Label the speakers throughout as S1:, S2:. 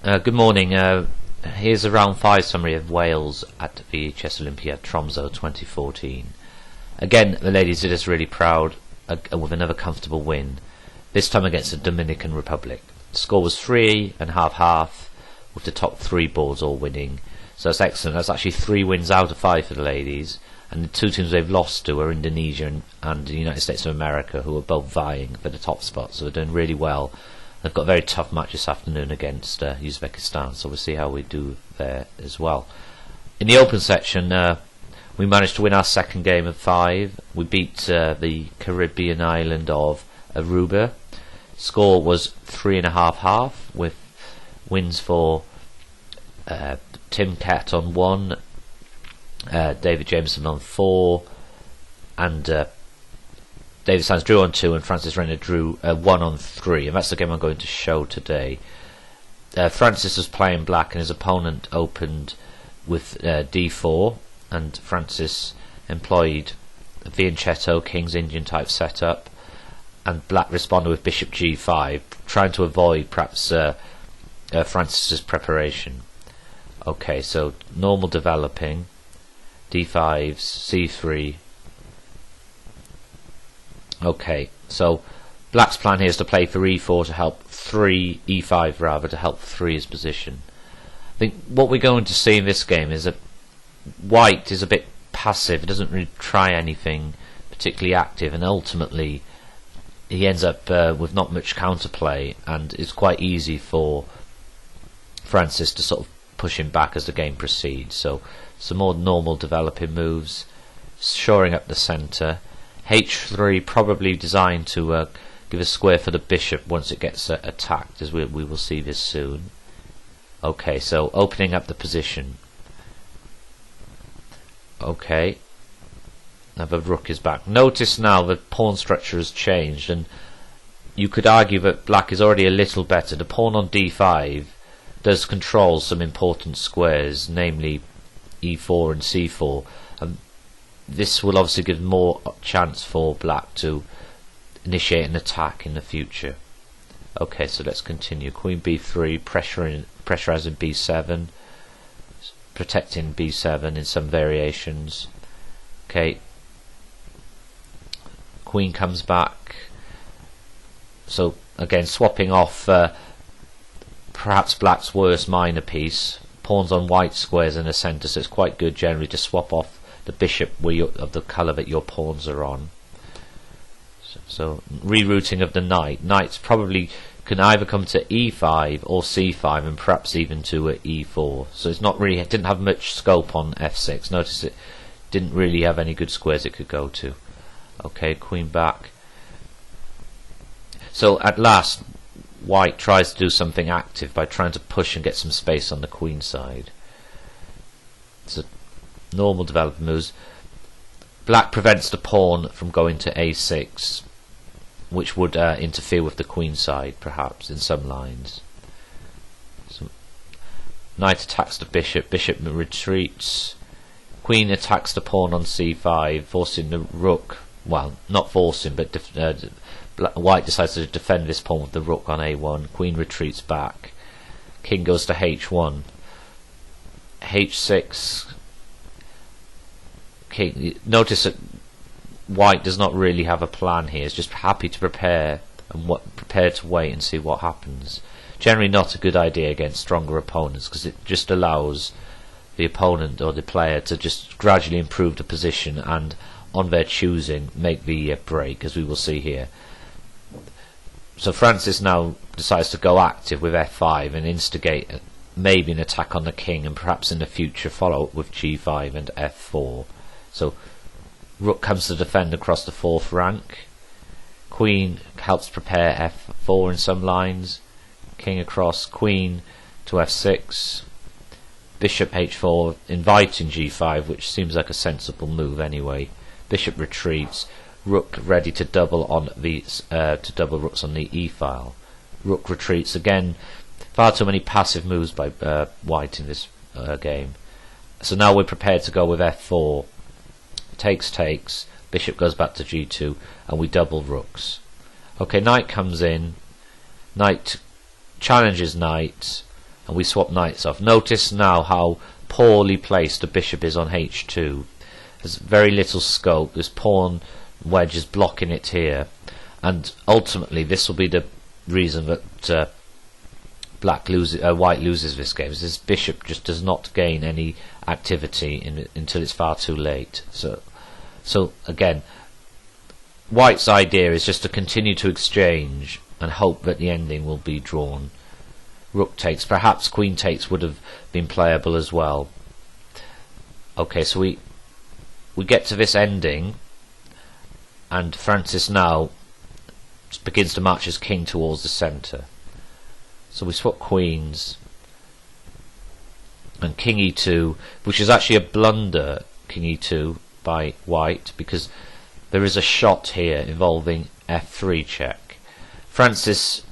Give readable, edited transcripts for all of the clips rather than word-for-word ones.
S1: Good morning. Here's a round 5 summary of Wales at the Chess Olympiad Tromsø 2014. Again, the ladies did us really proud with another comfortable win, this time against the Dominican Republic. The score was 3.5-half, with the top 3 boards all winning. So that's excellent. That's actually 3 wins out of 5 for the ladies. And the 2 teams they've lost to are Indonesia and the United States of America, who are both vying for the top spot. So they're doing really well. They've got a very tough match this afternoon against Uzbekistan, so we'll see how we do there as well. In the open section, we managed to win our second game of 5. We beat the Caribbean island of Aruba. Score was 3.5-half, with wins for Tim Catt on 1, David Jameson on 4, and David Sands drew on 2, and Francis Rayner drew 1 on 3, and that's the game I'm going to show today. Francis was playing black, and his opponent opened with d4, and Francis employed a Fianchetto King's Indian type setup, and black responded with bishop g5, trying to avoid perhaps Francis's preparation. Okay, so normal developing, d5, c3. Okay, so black's plan here is to play for e4 to help 3, e5 rather, to help 3 his position. I think what we're going to see in this game is that white is a bit passive, doesn't really try anything particularly active, and ultimately he ends up with not much counterplay, and it's quite easy for Francis to sort of push him back as the game proceeds. So some more normal developing moves, shoring up the centre. H3 probably designed to give a square for the bishop once it gets attacked, as we will see this soon. Okay, so opening up the position. Okay, now the rook is back. Notice now the pawn structure has changed, and you could argue that black is already a little better. The pawn on d5 does control some important squares, namely e4 and c4. This will obviously give more chance for black to initiate an attack in the future. Okay, so let's continue. Queen b3, pressurizing b7, protecting b7 in some variations. Okay, queen comes back. So again, swapping off perhaps black's worst minor piece. Pawns on white squares in the centre, so it's quite good generally to swap off the bishop of the colour that your pawns are on. So rerouting of the knight. Knights probably can either come to e5 or c5, and perhaps even to e4. So it's not really, it didn't have much scope on f6. Notice it didn't really have any good squares it could go to. Okay, queen back. So at last, white tries to do something active by trying to push and get some space on the queen side. So normal development moves. Black prevents the pawn from going to a6, which would interfere with the queen side perhaps in some lines. So knight attacks the bishop, bishop retreats, queen attacks the pawn on c5, forcing the rook, well, not forcing, but white decides to defend this pawn with the rook on a1, queen retreats back, king goes to h1, h6. Okay, notice that white does not really have a plan here. It's just happy to prepare and prepared to wait and see what happens. Generally not a good idea against stronger opponents, because it just allows the opponent or the player to just gradually improve the position and on their choosing make the break, as we will see here. So Francis now decides to go active with f5 and instigate maybe an attack on the king, and perhaps in the future follow up with g5 and f4. So rook comes to defend across the 4th rank, queen helps prepare f4 in some lines, king across, queen to f6, bishop h4, inviting g5, which seems like a sensible move anyway. Bishop retreats, rook ready to double on the double rooks on the e file. Rook retreats again. Far too many passive moves by white in this game. So now we're prepared to go with f4. Takes, bishop goes back to g2, and we double rooks. Okay, knight comes in, knight challenges knight, and we swap knights off. Notice now how poorly placed the bishop is on h2. There's very little scope. This pawn wedge is blocking it here, and ultimately this will be the reason that white loses this game. This bishop just does not gain any activity until it's far too late. So again, white's idea is just to continue to exchange and hope that the ending will be drawn. Rook takes, perhaps queen takes would have been playable as well. Okay, so we get to this ending, and Francis now begins to march his king towards the centre. So we swap queens, and king e2, which is actually a blunder, king e2 by white, because there is a shot here involving f3 check. Francis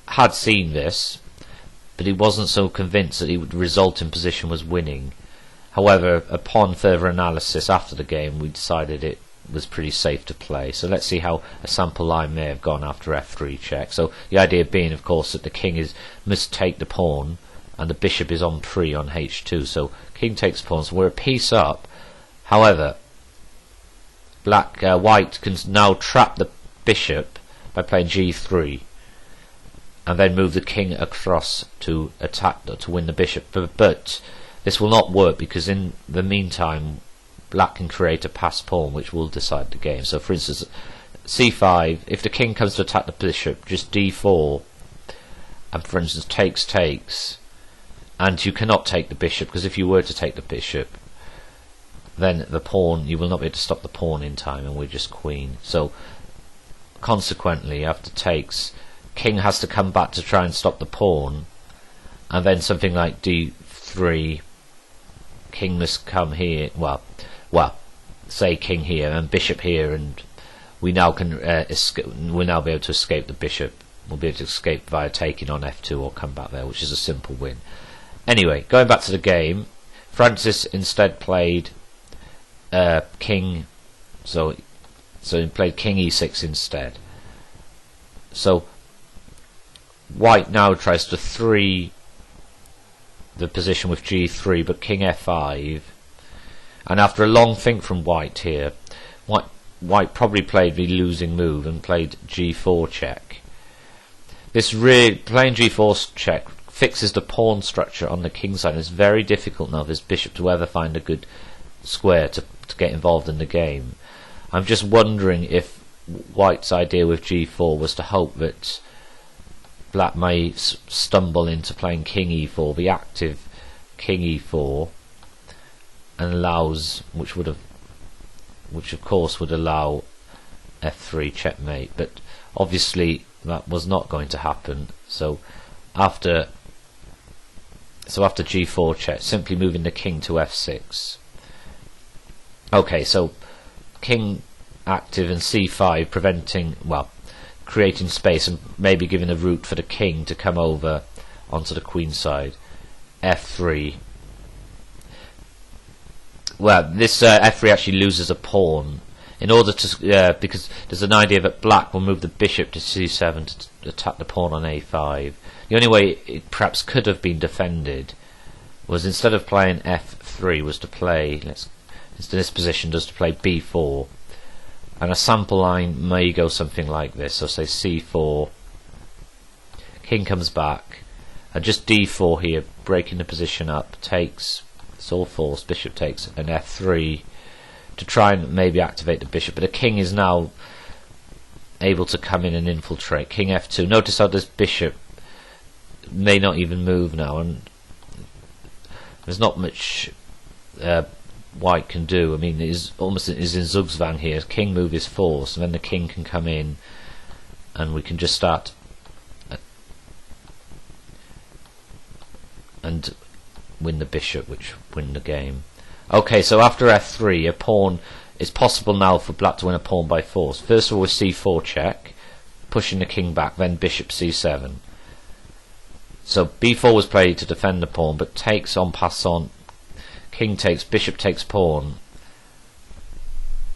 S1: had seen this, but he wasn't so convinced that it would result in position was winning. However, upon further analysis after the game, we decided it was pretty safe to play. So let's see how a sample line may have gone after f3 check. So the idea being, of course, that the king must take the pawn, and the bishop is on pre on h2. So king takes pawn, so we're a piece up. However, white can now trap the bishop by playing g3, and then move the king across to attack, to win the bishop. But this will not work, because in the meantime black can create a passed pawn which will decide the game. So for instance, c5, if the king comes to attack the bishop, just d4, and for instance takes, and you cannot take the bishop, because if you were to take the bishop, then the pawn, you will not be able to stop the pawn in time, and we're just queen. So consequently, after takes, king has to come back to try and stop the pawn, and then something like d3, king must come here, well, say king here and bishop here, and we now can we'll now be able to escape the bishop. We'll be able to escape via taking on f2 or come back there, which is a simple win. Anyway, going back to the game, Francis instead played king, so he played king e6 instead. So white now tries to 3 the position with g3, but king f5, and after a long think from white here, white probably played the losing move and played g4 check. This playing g4 check fixes the pawn structure on the king side, and it's very difficult now for this bishop to ever find a good square to get involved in the game. I'm just wondering if white's idea with g4 was to hope that black may stumble into playing king e4, the active king e4, and allows, which of course would allow f3 checkmate, but obviously that was not going to happen. So after g4 check, simply moving the king to f6. Okay, so king active and c5 preventing, well, creating space and maybe giving a route for the king to come over onto the queen side. f3. Well, this f3 actually loses a pawn in order to because there's an idea that black will move the bishop to c7 to attack the pawn on a5. The only way it perhaps could have been defended was, instead of playing f3, was to play, instead of this position, just to play b4, and a sample line may go something like this. So say c4, king comes back, and just d4 here, breaking the position up, takes, it's all false, bishop takes, and f3 to try and maybe activate the bishop, but the king is now able to come in and infiltrate. King f2. Notice how this bishop may not even move now, and there's not much white can do. I mean, it is almost in Zugzwang here. King move is forced, and then the king can come in, and we can just start and win the bishop, which win the game. Okay, so after f3, a pawn, it's possible now for black to win a pawn by force. First of all with c4 check, pushing the king back, then bishop c7. So b4 was played to defend the pawn, but takes en passant, king takes, bishop takes pawn.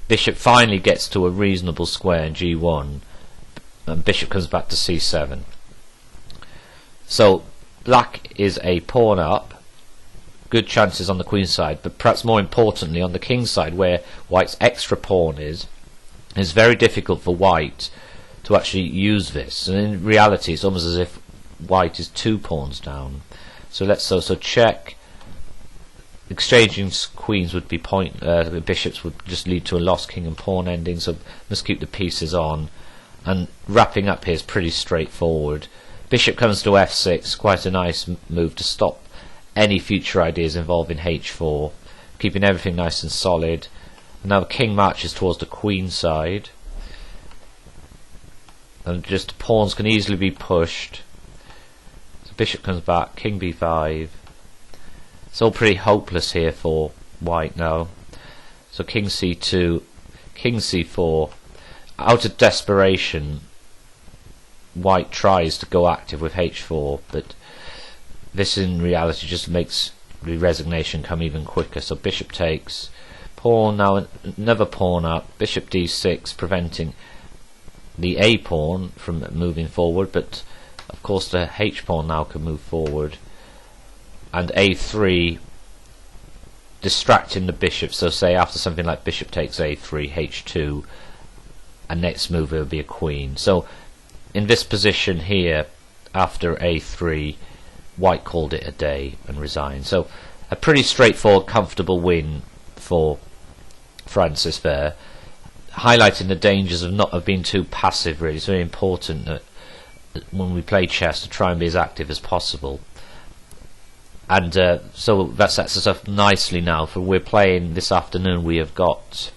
S1: Bishop finally gets to a reasonable square in g1, and bishop comes back to c7. So black is a pawn up, good chances on the queen side, but perhaps more importantly on the king side, where white's extra pawn is, it's very difficult for white to actually use this, and in reality it's almost as if white is 2 pawns down. So let's so check. Exchanging queens would be bishops would just lead to a lost king and pawn ending, so must keep the pieces on. And wrapping up here is pretty straightforward. Bishop comes to f6, quite a nice move to stop any future ideas involving h4, keeping everything nice and solid. And now the king marches towards the queen side, and just pawns can easily be pushed. So bishop comes back, king b5. It's all pretty hopeless here for white now. So king c2, king c4. Out of desperation, white tries to go active with h4, but this in reality just makes the resignation come even quicker. So bishop takes, pawn, now another pawn up, bishop d6, preventing the a pawn from moving forward, but of course the h pawn now can move forward. And a3, distracting the bishop, so say after something like bishop takes a3, h2, and next move it would be a queen. So in this position here, after a3, white called it a day and resigned. So a pretty straightforward, comfortable win for Francis there, highlighting the dangers of being too passive. Really, it's very important that when we play chess to try and be as active as possible. And so that sets us up nicely now for we're playing this afternoon. We have got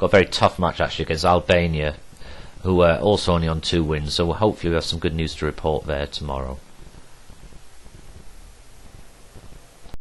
S1: a very tough match actually against Albania, who are also only on 2 wins. So hopefully we have some good news to report there tomorrow.